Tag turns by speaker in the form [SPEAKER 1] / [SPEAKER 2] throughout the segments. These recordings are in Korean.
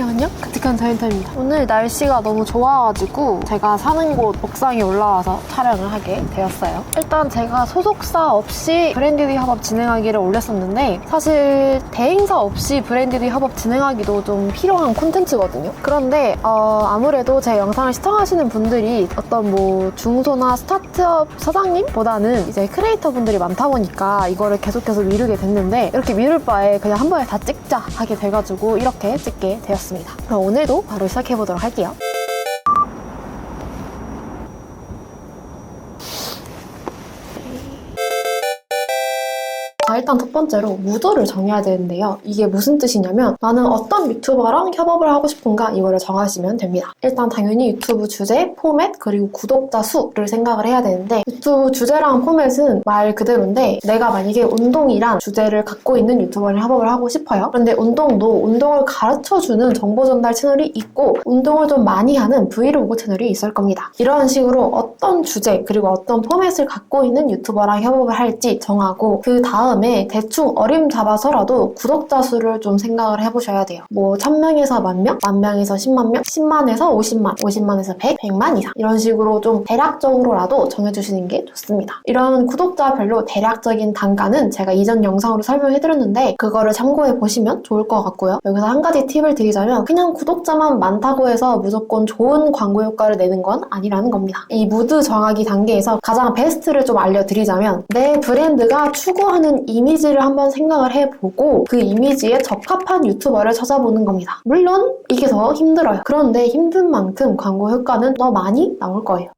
[SPEAKER 1] 안녕 그티칸 자인타입니다. 오늘 날씨가 너무 좋아가지고 제가 사는 곳 옥상에 올라와서 촬영을 하게 되었어요. 일단 제가 소속사 없이 브랜디드 협업 진행하기를 올렸었는데 사실 대행사 없이 브랜디드 협업 진행하기도 좀 필요한 콘텐츠거든요. 그런데 아무래도 제 영상을 시청하시는 분들이 어떤 뭐 중소나 스타트업 사장님보다는 이제 크리에이터 분들이 많다 보니까 이거를 계속해서 미루게 됐는데 이렇게 미룰 바에 그냥 한 번에 다 찍자 하게 돼가지고 이렇게 찍게 되었습니다. 그럼 오늘도 바로 시작해보도록 할게요. 자, 일단 첫 번째로 무드를 정해야 되는데요. 이게 무슨 뜻이냐면 나는 어떤 유튜버랑 협업을 하고 싶은가 이거를 정하시면 됩니다. 일단 당연히 유튜브 주제, 포맷, 그리고 구독자 수를 생각을 해야 되는데 유튜브 주제랑 포맷은 말 그대로인데 내가 만약에 운동이란 주제를 갖고 있는 유튜버랑 협업을 하고 싶어요. 그런데 운동도 운동을 가르쳐주는 정보 전달 채널이 있고 운동을 좀 많이 하는 브이로그 채널이 있을 겁니다. 이런 식으로 어떤 주제 그리고 어떤 포맷을 갖고 있는 유튜버랑 협업을 할지 정하고 그 다음에 대충 어림 잡아서라도 구독자 수를 좀 생각을 해보셔야 돼요. 뭐 1000명에서 10,000명, 10,000명에서 10만 명, 10만에서 50만, 50만에서 100, 100만 이상 이런 식으로 좀 대략적으로라도 정해주시는 게 좋습니다. 이런 구독자별로 대략적인 단가는 제가 이전 영상으로 설명해드렸는데 그거를 참고해보시면 좋을 것 같고요. 여기서 한 가지 팁을 드리자면 그냥 구독자만 많다고 해서 무조건 좋은 광고 효과를 내는 건 아니라는 겁니다. 이 무드 정하기 단계에서 가장 베스트를 좀 알려드리자면 내 브랜드가 추구하는 이미지를 한번 생각을 해보고 그 이미지에 적합한 유튜버를 찾아보는 겁니다. 물론 이게 더 힘들어요. 그런데 힘든 만큼 광고 효과는 더 많이 나올 거예요.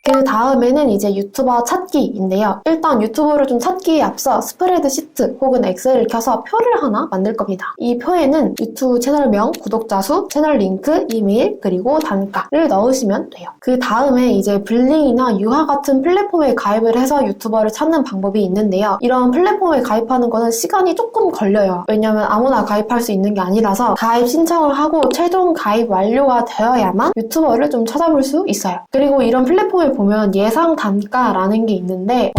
[SPEAKER 1] 그 다음에는 이제 유튜버 찾기인데요. 일단 유튜버를 좀 찾기에 앞서 스프레드시트 혹은 엑셀을 켜서 표를 하나 만들 겁니다. 이 표에는 유튜브 채널명, 구독자 수, 채널 링크, 이메일, 그리고 단가를 넣으시면 돼요. 그 다음에 이제 블링이나 유하 같은 플랫폼에 가입을 해서 유튜버를 찾는 방법이 있는데요. 이런 플랫폼에 가입하는 거는 시간이 조금 걸려요. 왜냐면 아무나 가입할 수 있는 게 아니라서 가입 신청을 하고 최종 가입 완료가 되어야만 유튜버를 좀 찾아볼 수 있어요. 그리고 이런 플랫폼에 보면 예상 단가라는 게 있는데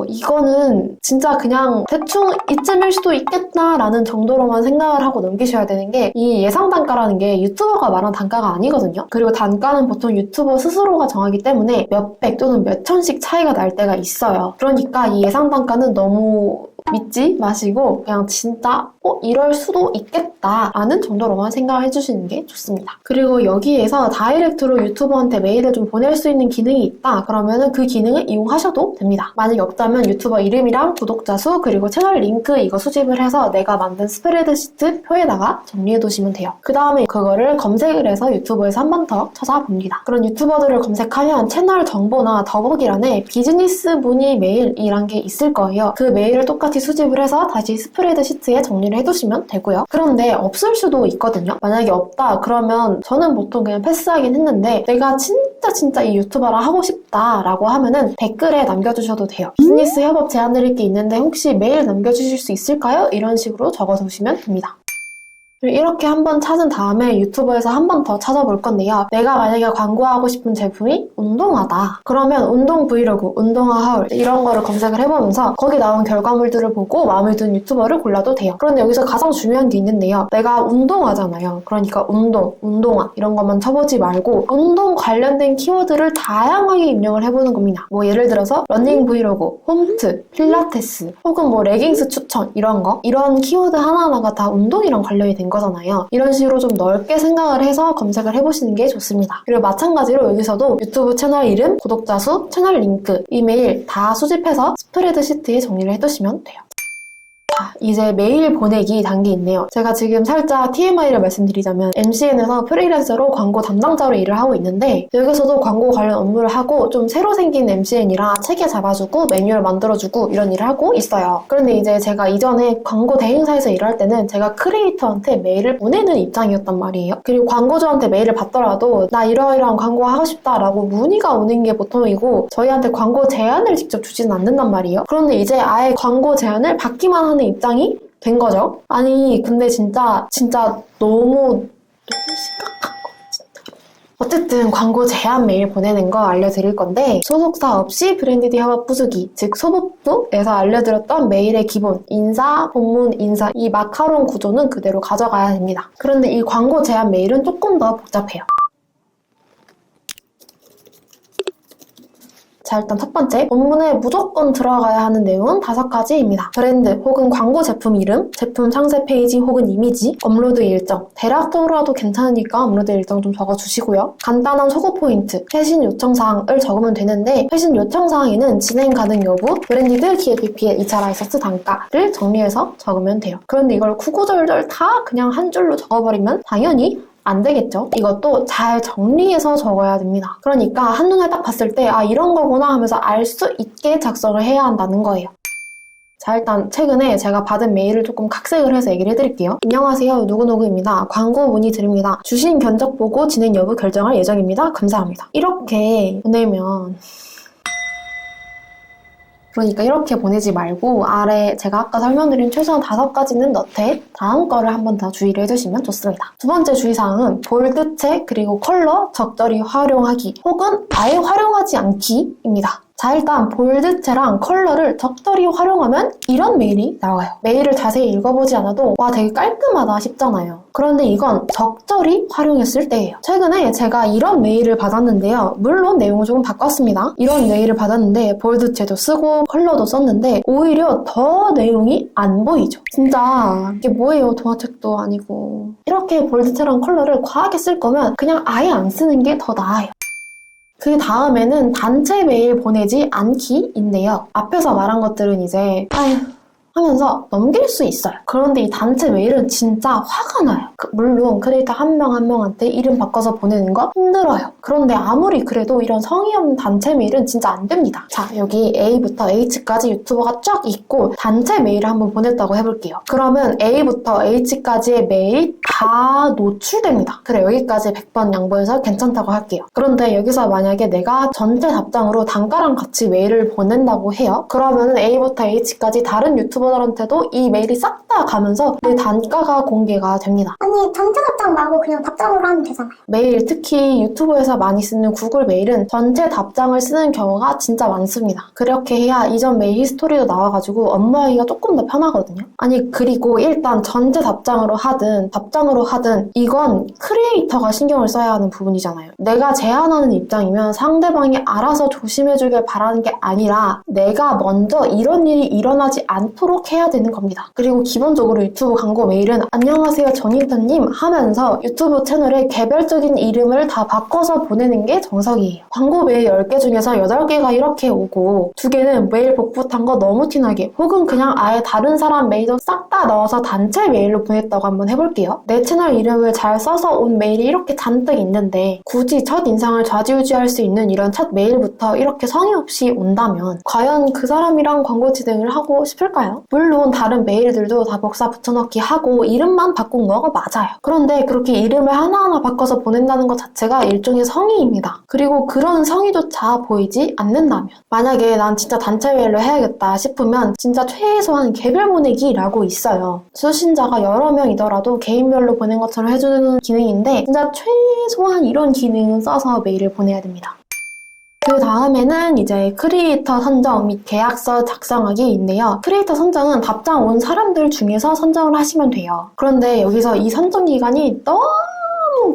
[SPEAKER 1] 이거는 진짜 그냥 대충 이쯤일 수도 있겠다라는 정도로만 생각을 하고 넘기셔야 되는 게 이 예상 단가라는 게 유튜버가 말한 단가가 아니거든요. 그리고 단가는 보통 유튜버 스스로가 정하기 때문에 몇백 또는 몇천씩 차이가 날 때가 있어요. 그러니까 이 예상 단가는 너무 믿지 마시고 그냥 진짜 이럴 수도 있겠다라는 정도로만 생각을 해주시는 게 좋습니다. 그리고 여기에서 다이렉트로 유튜버한테 메일을 좀 보낼 수 있는 기능이 있다 그러면은 그 기능을 이용하셔도 됩니다. 만약에 없다면 유튜버 이름이랑 구독자 수 그리고 채널 링크 이거 수집을 해서 내가 만든 스프레드시트 표에다가 정리해두시면 돼요. 그 다음에 그거를 검색을 해서 유튜브에서 한 번 더 찾아봅니다. 그런 유튜버들을 검색하면 채널 정보나 더보기란에 비즈니스 문의 메일이란 게 있을 거예요. 그 메일을 똑같이 수집을 해서 다시 스프레드시트에 정리를 해두시면 되고요. 그런데 없을 수도 있거든요. 만약에 없다 그러면 저는 보통 그냥 패스하긴 했는데 내가 진짜 이 유튜버랑 하고 싶다라고 하면은 댓글에 남겨주셔도 돼요. 비즈니스 협업 제안드릴 게 있는데 혹시 메일 남겨주실 수 있을까요? 이런 식으로 적어두시면 됩니다. 이렇게 한번 찾은 다음에 유튜브에서 한 번 더 찾아볼 건데요. 내가 만약에 광고하고 싶은 제품이 운동화다. 그러면 운동 브이로그, 운동화 하울 이런 거를 검색을 해보면서 거기 나온 결과물들을 보고 마음에 드는 유튜버를 골라도 돼요. 그런데 여기서 가장 중요한 게 있는데요. 내가 운동화잖아요. 그러니까 운동화 이런 것만 쳐보지 말고 운동 관련된 키워드를 다양하게 입력을 해보는 겁니다. 뭐 예를 들어서 러닝 브이로그, 홈트, 필라테스 혹은 뭐 레깅스 추천 이런 거 이런 키워드 하나하나가 다 운동이랑 관련이 된 거잖아요. 이런 식으로 좀 넓게 생각을 해서 검색을 해보시는 게 좋습니다. 그리고 마찬가지로 여기서도 유튜브 채널 이름, 구독자 수, 채널 링크, 이메일 다 수집해서 스프레드시트에 정리를 해두시면 돼요. 이제 메일 보내기 단계 있네요. 제가 지금 살짝 TMI를 말씀드리자면 MCN에서 프리랜서로 광고 담당자로 일을 하고 있는데 여기서도 광고 관련 업무를 하고 좀 새로 생긴 MCN이라 체계 잡아주고 매뉴얼 만들어주고 이런 일을 하고 있어요. 그런데 이제 제가 이전에 광고 대행사에서 일할 때는 제가 크리에이터한테 메일을 보내는 입장이었단 말이에요. 그리고 광고주한테 메일을 받더라도 나 이러이러한 광고 하고 싶다라고 문의가 오는 게 보통이고 저희한테 광고 제안을 직접 주지는 않는단 말이에요. 그런데 이제 아예 광고 제안을 받기만 하는 입장이 된 거죠. 아니 근데 진짜 너무 심각한 거 진짜. 어쨌든 광고 제안 메일 보내는 거 알려드릴 건데 소속사 없이 브랜디드 협업 부수기, 즉 소법부에서 알려드렸던 메일의 기본 인사, 본문, 인사 이 마카롱 구조는 그대로 가져가야 됩니다. 그런데 이 광고 제안 메일은 조금 더 복잡해요. 자, 일단 첫 번째, 본문에 무조건 들어가야 하는 내용은 5가지입니다. 브랜드 혹은 광고 제품 이름, 제품 상세 페이지 혹은 이미지, 업로드 일정. 대략적으로라도 괜찮으니까 업로드 일정 좀 적어주시고요. 간단한 소거 포인트, 회신 요청 사항을 적으면 되는데 회신 요청 사항에는 진행 가능 여부, 브랜디드 기획 PPL 2차 라이선스 단가를 정리해서 적으면 돼요. 그런데 이걸 구구절절 다 그냥 한 줄로 적어버리면 당연히 안 되겠죠? 이것도 잘 정리해서 적어야 됩니다. 그러니까 한눈에 딱 봤을 때 아 이런 거구나 하면서 알 수 있게 작성을 해야 한다는 거예요. 자, 일단 최근에 제가 받은 메일을 조금 각색을 해서 얘기를 해드릴게요. 안녕하세요. 누구누구입니다. 광고 문의드립니다. 주신 견적 보고 진행 여부 결정할 예정입니다. 감사합니다. 이렇게 보내면 그러니까 이렇게 보내지 말고 아래 제가 아까 설명드린 최소한 5가지는 넣되 다음 거를 한 번 더 주의를 해주시면 좋습니다. 두 번째 주의사항은 볼드체 그리고 컬러 적절히 활용하기 혹은 아예 활용하지 않기입니다. 자, 일단 볼드체랑 컬러를 적절히 활용하면 이런 메일이 나와요. 메일을 자세히 읽어보지 않아도 와 되게 깔끔하다 싶잖아요. 그런데 이건 적절히 활용했을 때예요. 최근에 제가 이런 메일을 받았는데요. 물론 내용을 조금 바꿨습니다. 이런 메일을 받았는데 볼드체도 쓰고 컬러도 썼는데 오히려 더 내용이 안 보이죠. 진짜 이게 뭐예요? 동화책도 아니고. 이렇게 볼드체랑 컬러를 과하게 쓸 거면 그냥 아예 안 쓰는 게 더 나아요. 그 다음에는 단체 메일 보내지 않기인데요. 앞에서 말한 것들은 이제 아휴 하면서 넘길 수 있어요. 그런데 이 단체 메일은 진짜 화가 나요. 물론 크리에이터 한 명 한 명한테 이름 바꿔서 보내는 거 힘들어요. 그런데 아무리 그래도 이런 성의 없는 단체 메일은 진짜 안 됩니다. 자, 여기 A부터 H까지 유튜버가 쫙 있고 단체 메일을 한번 보냈다고 해볼게요. 그러면 A부터 H까지의 메일이 다 노출됩니다. 그래, 여기까지 100번 양보해서 괜찮다고 할게요. 그런데 여기서 만약에 내가 전체 답장으로 단가랑 같이 메일을 보낸다고 해요. 그러면 A부터 H까지 다른 유튜버들한테도 이 메일이 싹 다 가면서 내 단가가 공개가 됩니다.
[SPEAKER 2] 아니 전체 답장 말고 그냥 답장으로 하면 되잖아요.
[SPEAKER 1] 메일, 특히 유튜브에서 많이 쓰는 구글 메일은 전체 답장을 쓰는 경우가 진짜 많습니다. 그렇게 해야 이전 메일 히스토리도 나와가지고 업무하기가 조금 더 편하거든요. 아니 그리고 일단 전체 답장으로 하든 이건 크리에이터가 신경을 써야 하는 부분이잖아요. 내가 제안하는 입장이면 상대방이 알아서 조심해주길 바라는 게 아니라 내가 먼저 이런 일이 일어나지 않도록 해야 되는 겁니다. 그리고 기본적으로 유튜브 광고 메일은 안녕하세요 전인턴님 하면서 유튜브 채널의 개별적인 이름을 다 바꿔서 보내는 게 정석이에요. 광고 메일 10개 중에서 8개가 이렇게 오고 2개는 메일 복붙한 거 너무 티나게 혹은 그냥 아예 다른 사람 메일도 싹 다 넣어서 단체 메일로 보냈다고 한번 해볼게요. 내 채널 이름을 잘 써서 온 메일이 이렇게 잔뜩 있는데 굳이 첫 인상을 좌지우지할 수 있는 이런 첫 메일부터 이렇게 성의 없이 온다면 과연 그 사람이랑 광고 진행을 하고 싶을까요? 물론 다른 메일들도 다 복사 붙여넣기 하고 이름만 바꾼 거가 맞아요. 그런데 그렇게 이름을 하나하나 바꿔서 보낸다는 것 자체가 일종의 성의입니다. 그리고 그런 성의조차 보이지 않는다면 만약에 난 진짜 단체 메일로 해야겠다 싶으면 진짜 최소한 개별 보내기라고 있어요. 수신자가 여러 명이더라도 개인별로 보낸 것처럼 해주는 기능인데 진짜 최소한 이런 기능은 써서 메일을 보내야 됩니다. 그 다음에는 이제 크리에이터 선정 및 계약서 작성하기인데요. 크리에이터 선정은 답장 온 사람들 중에서 선정을 하시면 돼요. 그런데 여기서 이 선정 기간이 너무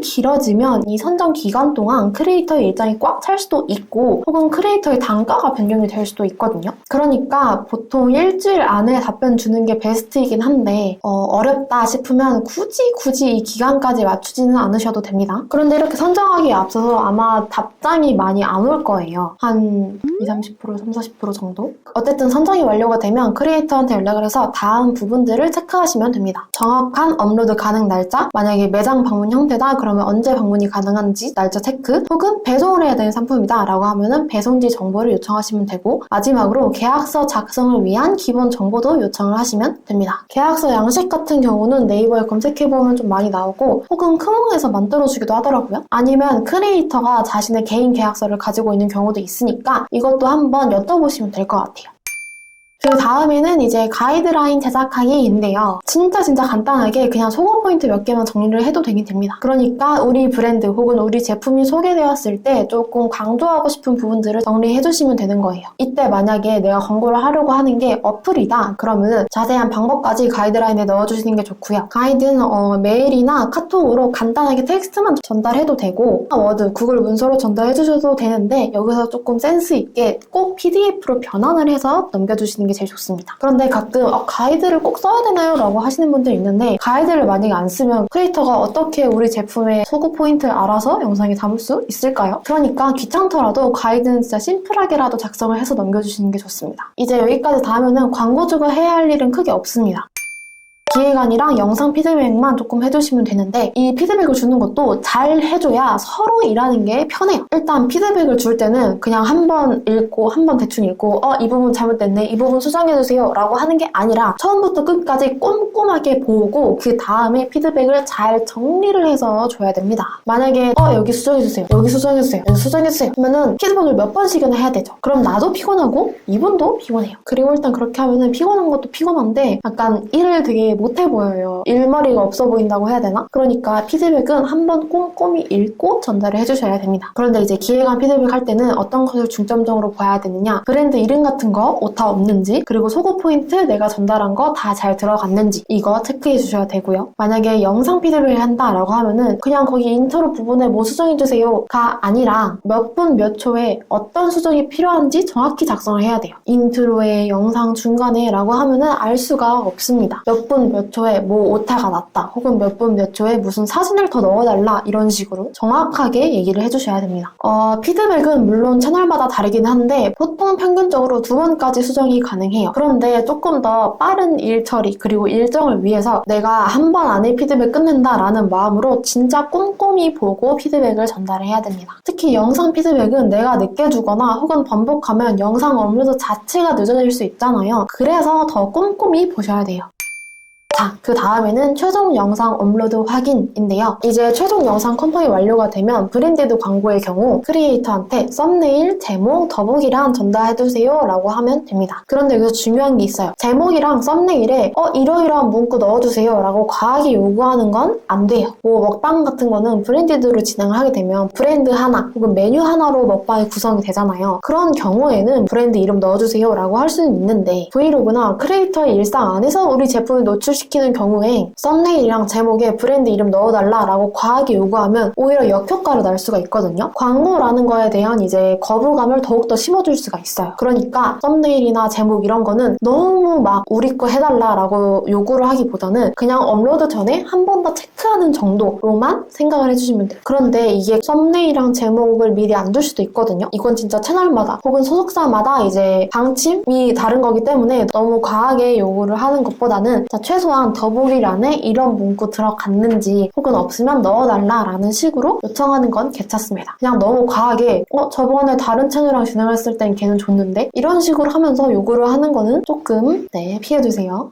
[SPEAKER 1] 길어지면 이 선정 기간 동안 크리에이터의 일정이 꽉 찰 수도 있고 혹은 크리에이터의 단가가 변경이 될 수도 있거든요. 그러니까 보통 일주일 안에 답변 주는 게 베스트이긴 한데 어렵다 싶으면 굳이 이 기간까지 맞추지는 않으셔도 됩니다. 그런데 이렇게 선정하기에 앞서서 아마 답장이 많이 안 올 거예요. 한 20, 30%, 30, 40% 정도? 어쨌든 선정이 완료가 되면 크리에이터한테 연락을 해서 다음 부분들을 체크하시면 됩니다. 정확한 업로드 가능 날짜, 만약에 매장 방문 형태다 그러면 언제 방문이 가능한지 날짜 체크, 혹은 배송을 해야 되는 상품이다 라고 하면은 배송지 정보를 요청하시면 되고 마지막으로 계약서 작성을 위한 기본 정보도 요청을 하시면 됩니다. 계약서 양식 같은 경우는 네이버에 검색해보면 좀 많이 나오고 혹은 크몽에서 만들어주기도 하더라고요. 아니면 크리에이터가 자신의 개인 계약서를 가지고 있는 경우도 있으니까 이것도 한번 여쭤보시면 될 것 같아요. 그 다음에는 이제 가이드라인 제작하기인데요. 진짜 간단하게 그냥 속어 포인트 몇 개만 정리를 해도 되긴 됩니다. 그러니까 우리 브랜드 혹은 우리 제품이 소개되었을 때 조금 강조하고 싶은 부분들을 정리해 주시면 되는 거예요. 이때 만약에 내가 광고를 하려고 하는 게 어플이다 그러면 자세한 방법까지 가이드라인에 넣어주시는 게 좋고요. 가이드는 메일이나 카톡으로 간단하게 텍스트만 전달해도 되고 워드, 구글 문서로 전달해 주셔도 되는데 여기서 조금 센스 있게 꼭 PDF로 변환을 해서 넘겨주시는 게 제일 좋습니다. 그런데 가끔 가이드를 꼭 써야 되나요? 라고 하시는 분들 있는데 가이드를 만약에 안 쓰면 크리에이터가 어떻게 우리 제품의 소구 포인트를 알아서 영상에 담을 수 있을까요? 그러니까 귀찮더라도 가이드는 진짜 심플하게라도 작성을 해서 넘겨주시는 게 좋습니다. 이제 여기까지 다 하면은 광고주가 해야 할 일은 크게 없습니다. 기획안이랑 영상 피드백만 조금 해주시면 되는데 이 피드백을 주는 것도 잘 해줘야 서로 일하는 게 편해요. 일단 피드백을 줄 때는 그냥 한 번 읽고 한 번 대충 읽고 이 부분 잘못됐네, 이 부분 수정해주세요 라고 하는 게 아니라 처음부터 끝까지 꼼꼼하게 보고 그 다음에 피드백을 잘 정리를 해서 줘야 됩니다. 만약에 여기 수정해주세요, 여기 수정해주세요, 여기 수정해주세요 하면은 피드백을 몇 번씩이나 해야 되죠. 그럼 나도 피곤하고 이분도 피곤해요. 그리고 일단 그렇게 하면은 피곤한 것도 피곤한데 약간 일을 되게 못해 보여요. 일머리가 없어 보인다고 해야 되나? 그러니까 피드백은 한번 꼼꼼히 읽고 전달을 해주셔야 됩니다. 그런데 이제 기획안 피드백 할 때는 어떤 것을 중점적으로 봐야 되느냐, 브랜드 이름 같은 거 오타 없는지, 그리고 소구 포인트 내가 전달한 거 다 잘 들어갔는지 이거 체크해 주셔야 되고요. 만약에 영상 피드백을 한다라고 하면은 그냥 거기 인트로 부분에 뭐 수정해주세요가 아니라 몇 분 몇 초에 어떤 수정이 필요한지 정확히 작성을 해야 돼요. 인트로에 영상 중간에 라고 하면은 알 수가 없습니다. 몇 분 몇 초에 뭐 오타가 났다 혹은 몇 분 몇 초에 무슨 사진을 더 넣어달라 이런 식으로 정확하게 얘기를 해주셔야 됩니다. 피드백은 물론 채널마다 다르긴 한데 보통 평균적으로 2번까지 수정이 가능해요. 그런데 조금 더 빠른 일 처리 그리고 일정을 위해서 내가 한 번 안에 피드백 끝낸다 라는 마음으로 진짜 꼼꼼히 보고 피드백을 전달해야 됩니다. 특히 영상 피드백은 내가 늦게 주거나 혹은 번복하면 영상 업로드 자체가 늦어질 수 있잖아요. 그래서 더 꼼꼼히 보셔야 돼요. 자, 그 다음에는 최종 영상 업로드 확인인데요. 이제 최종 영상 컴파일 완료가 되면 브랜디드 광고의 경우 크리에이터한테 썸네일, 제목, 더보기란 전달해주세요 라고 하면 됩니다. 그런데 여기서 중요한 게 있어요. 제목이랑 썸네일에 이러이러한 문구 넣어주세요 라고 과하게 요구하는 건 안 돼요. 뭐 먹방 같은 거는 브랜디드로 진행을 하게 되면 브랜드 하나 혹은 메뉴 하나로 먹방이 구성이 되잖아요. 그런 경우에는 브랜드 이름 넣어주세요 라고 할 수는 있는데 브이로그나 크리에이터의 일상 안에서 우리 제품을 노출시키는 경우에 썸네일이랑 제목에 브랜드 이름 넣어달라 라고 과하게 요구하면 오히려 역효과로 날 수가 있거든요. 광고라는 거에 대한 이제 거부감을 더욱더 심어줄 수가 있어요. 그러니까 썸네일이나 제목 이런 거는 너무 막 우리 거 해달라 라고 요구를 하기보다는 그냥 업로드 전에 한 번 더 체크하는 정도로만 생각을 해주시면 돼요. 그런데 이게 썸네일이랑 제목을 미리 안 줄 수도 있거든요. 이건 진짜 채널마다 혹은 소속사마다 이제 방침이 다른 거기 때문에 너무 과하게 요구를 하는 것보다는 최소한 더보기란에 이런 문구 들어갔는지 혹은 없으면 넣어달라라는 식으로 요청하는 건 괜찮습니다. 그냥 너무 과하게 저번에 다른 채널이랑 진행했을 땐 걔는 줬는데 이런 식으로 하면서 요구를 하는 거는 조금 피해주세요.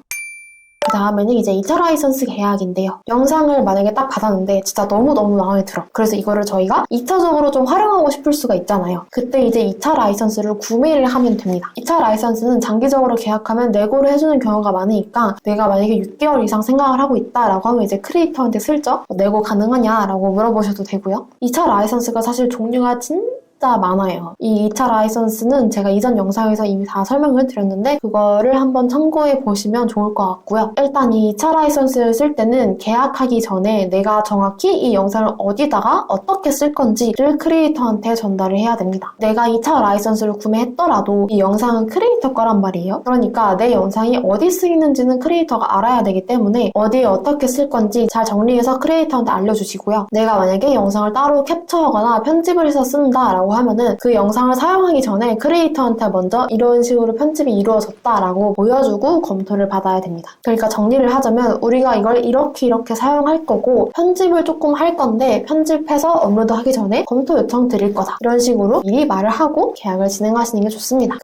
[SPEAKER 1] 그 다음에는 이제 2차 라이선스 계약인데요. 영상을 만약에 딱 받았는데 진짜 너무너무 마음에 들어. 그래서 이거를 저희가 2차적으로 좀 활용하고 싶을 수가 있잖아요. 그때 이제 2차 라이선스를 구매를 하면 됩니다. 2차 라이선스는 장기적으로 계약하면 내고를 해주는 경우가 많으니까 내가 만약에 6개월 이상 생각을 하고 있다라고 하면 이제 크리에이터한테 슬쩍 내고 가능하냐라고 물어보셔도 되고요. 2차 라이선스가 사실 종류가 진짜 많아요. 이 2차 라이선스는 제가 이전 영상에서 이미 다 설명을 드렸는데 그거를 한번 참고해 보시면 좋을 것 같고요. 일단 이 2차 라이선스를 쓸 때는 계약하기 전에 내가 정확히 이 영상을 어디다가 어떻게 쓸 건지를 크리에이터한테 전달을 해야 됩니다. 내가 2차 라이선스를 구매했더라도 이 영상은 크리에이터 거란 말이에요. 그러니까 내 영상이 어디 쓰이는지는 크리에이터가 알아야 되기 때문에 어디에 어떻게 쓸 건지 잘 정리해서 크리에이터한테 알려주시고요. 내가 만약에 영상을 따로 캡처하거나 편집을 해서 쓴다라고 하면은 그 영상을 사용하기 전에 크리에이터한테 먼저 이런 식으로 편집이 이루어졌다라고 보여주고 검토를 받아야 됩니다. 그러니까 정리를 하자면 우리가 이걸 이렇게 사용할 거고 편집을 조금 할 건데 편집해서 업로드하기 전에 검토 요청 드릴 거다. 이런 식으로 미리 말을 하고 계약을 진행하시는 게 좋습니다.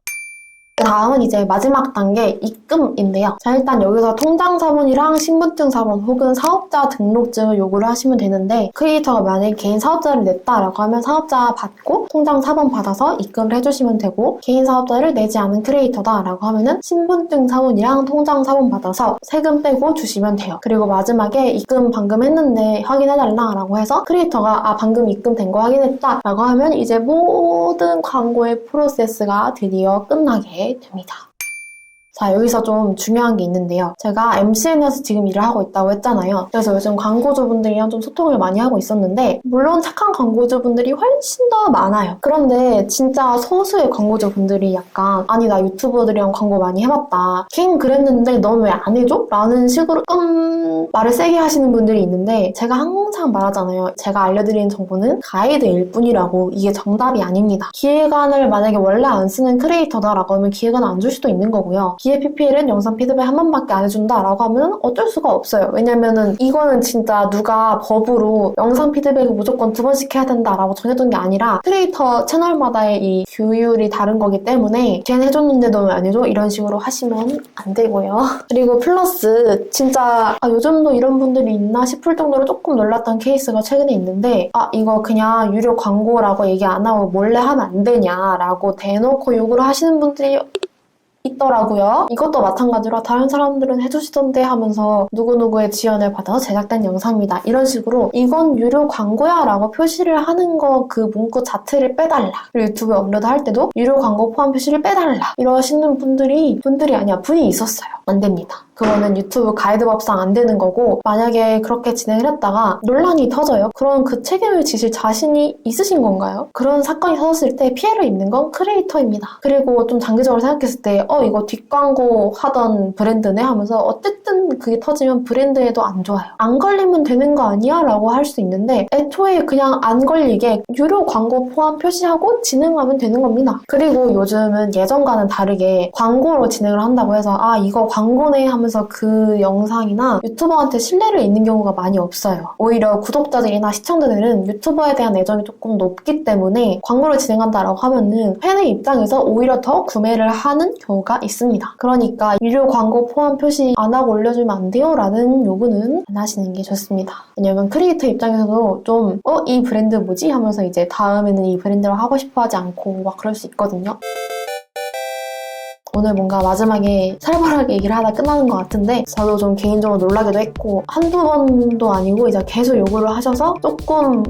[SPEAKER 1] 그 다음은 이제 마지막 단계 입금인데요. 자, 일단 여기서 통장사본이랑 신분증사본 혹은 사업자 등록증을 요구를 하시면 되는데 크리에이터가 만약에 개인 사업자를 냈다라고 하면 사업자 받고 통장사본 받아서 입금을 해주시면 되고 개인 사업자를 내지 않은 크리에이터다라고 하면은 신분증 사본이랑 통장사본 받아서 세금 빼고 주시면 돼요. 그리고 마지막에 입금 방금 했는데 확인해달라라고 해서 크리에이터가 방금 입금된 거 확인했다라고 하면 이제 모든 광고의 프로세스가 드디어 끝나게 됩니다. 자, 여기서 좀 중요한 게 있는데요. 제가 MCN에서 지금 일을 하고 있다고 했잖아요. 그래서 요즘 광고주분들이랑 좀 소통을 많이 하고 있었는데 물론 착한 광고주분들이 훨씬 더 많아요. 그런데 진짜 소수의 광고주분들이 약간 아니 나 유튜버들이랑 광고 많이 해봤다. 걔는 그랬는데 넌 왜 안 해줘? 라는 식으로 말을 세게 하시는 분들이 있는데 제가 항상 말하잖아요. 제가 알려드리는 정보는 가이드일 뿐이라고 이게 정답이 아닙니다. 기획안을 만약에 원래 안 쓰는 크리에이터다라고 하면 기획안 안 줄 수도 있는 거고요. 기획 PPL은 영상 피드백 한 번밖에 안 해준다라고 하면 어쩔 수가 없어요. 왜냐면은 이거는 진짜 누가 법으로 영상 피드백을 무조건 2번씩 해야 된다라고 정해둔 게 아니라 크리에이터 채널마다의 이 규율이 다른 거기 때문에 걔는 해줬는데 너 왜 안 해줘? 이런 식으로 하시면 안 되고요. 그리고 플러스 진짜 요즘도 이런 분들이 있나 싶을 정도로 조금 놀랐던 케이스가 최근에 있는데 이거 그냥 유료 광고라고 얘기 안 하고 몰래 하면 안 되냐라고 대놓고 욕을 하시는 분들이 있더라고요. 이것도 마찬가지로 다른 사람들은 해주시던데 하면서 누구누구의 지원을 받아서 제작된 영상입니다. 이런 식으로 이건 유료 광고야 라고 표시를 하는 거 그 문구 자체를 빼달라. 그리고 유튜브에 업로드 할 때도 유료 광고 포함 표시를 빼달라. 이러시는 분들이 아니야 분이 있었어요. 안 됩니다. 그거는 유튜브 가이드법상 안 되는 거고 만약에 그렇게 진행을 했다가 논란이 터져요. 그럼 그 책임을 지실 자신이 있으신 건가요? 그런 사건이 터졌을 때 피해를 입는 건 크리에이터입니다. 그리고 좀 장기적으로 생각했을 때 이거 뒷광고 하던 브랜드네 하면서 어쨌든 그게 터지면 브랜드에도 안 좋아요. 안 걸리면 되는 거 아니야? 라고 할 수 있는데 애초에 그냥 안 걸리게 유료 광고 포함 표시하고 진행하면 되는 겁니다. 그리고 요즘은 예전과는 다르게 광고로 진행을 한다고 해서 이거 광고네 하면서 그 영상이나 유튜버한테 신뢰를 잃는 경우가 많이 없어요. 오히려 구독자들이나 시청자들은 유튜버에 대한 애정이 조금 높기 때문에 광고를 진행한다라고 하면은 팬의 입장에서 오히려 더 구매를 하는 경우가 있습니다. 그러니까 유료 광고 포함 표시 안 하고 올려주면 안 돼요? 라는 요구는 안 하시는 게 좋습니다. 왜냐면 크리에이터 입장에서도 좀 이 브랜드 뭐지? 하면서 이제 다음에는 이 브랜드로 하고 싶어 하지 않고 막 그럴 수 있거든요. 오늘 뭔가 마지막에 살벌하게 얘기를 하다 끝나는 것 같은데 저도 좀 개인적으로 놀라기도 했고 한두 번도 아니고 이제 계속 요구를 하셔서 조금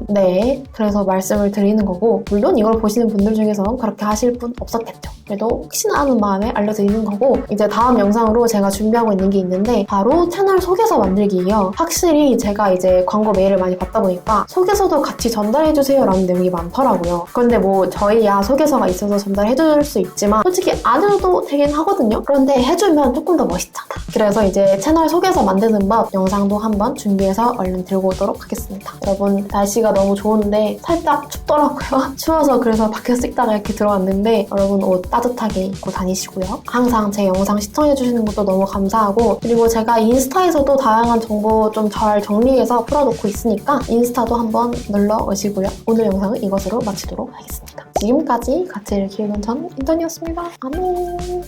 [SPEAKER 1] 그래서 말씀을 드리는 거고 물론 이걸 보시는 분들 중에서는 그렇게 하실 분 없었겠죠. 그래도 혹시나 하는 마음에 알려드리는 거고 이제 다음 영상으로 제가 준비하고 있는 게 있는데 바로 채널 소개서 만들기예요. 확실히 제가 이제 광고 메일을 많이 받다 보니까 소개서도 같이 전달해주세요 라는 내용이 많더라고요. 그런데 뭐 저희야 소개서가 있어서 전달해줄 수 있지만 솔직히 안 해도 되긴 하거든요. 그런데 해주면 조금 더 멋있잖아. 그래서 이제 채널 소개서 만드는 법 영상도 한번 준비해서 얼른 들고 오도록 하겠습니다. 여러분 날씨가 너무 좋은데 살짝 춥더라고요. 추워서 그래서 밖에서 찍다가 이렇게 들어왔는데 여러분 옷 따뜻하게 입고 다니시고요. 항상 제 영상 시청해주시는 것도 너무 감사하고 그리고 제가 인스타에서도 다양한 정보 좀 잘 정리해서 풀어놓고 있으니까 인스타도 한번 놀러 오시고요. 오늘 영상은 이것으로 마치도록 하겠습니다. 지금까지 가치를 키우는 전 인턴이었습니다. 안녕.